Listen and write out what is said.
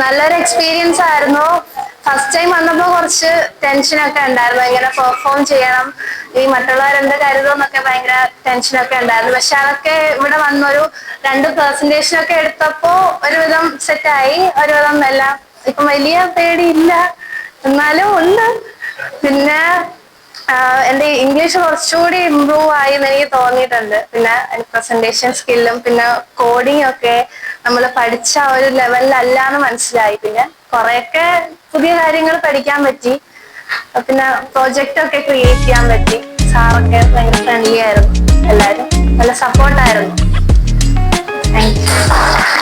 നല്ലൊരു എക്സ്പീരിയൻസ് ആയിരുന്നു. First time വന്നപ്പോ കുറച്ച് ടെൻഷനൊക്കെ ഉണ്ടായിരുന്നു, എങ്ങനെ പെർഫോം ചെയ്യണം, ഈ മറ്റുള്ളവരെന്ത് കരുതുമെന്നൊക്കെ ഭയങ്കര ടെൻഷനൊക്കെ ഉണ്ടായിരുന്നു. പക്ഷെ അതൊക്കെ ഇവിടെ വന്നൊരു 2 പ്രസന്റേഷനൊക്കെ എടുത്തപ്പോ ഒരുവിധം സെറ്റായി, ഒരുവിധം എല്ലാം ഇപ്പം വലിയ പേടിയില്ല, എന്നാലും ഉണ്ട്. പിന്നെ എന്റെ ഇംഗ്ലീഷ് കുറച്ചുകൂടി ഇമ്പ്രൂവ് ആയി എന്ന് എനിക്ക് തോന്നിയിട്ടുണ്ട്. പിന്നെ പ്രസന്റേഷൻ സ്കില്ലും പിന്നെ കോഡിംഗ് ഒക്കെ നമ്മൾ പഠിച്ച ഒരു ലെവലിലല്ലാന്ന് മനസ്സിലായി. പിന്നെ കുറെയൊക്കെ പുതിയ കാര്യങ്ങൾ പഠിക്കാൻ പറ്റി. പിന്നെ പ്രോജക്റ്റ് ഒക്കെ ക്രിയേറ്റ് ചെയ്യാൻ പറ്റി. സാറൊക്കെ ഭയങ്കര ഫ്രണ്ട്ലി ആയിരുന്നു, എല്ലാവരും നല്ല സപ്പോർട്ടായിരുന്നു. Thank you.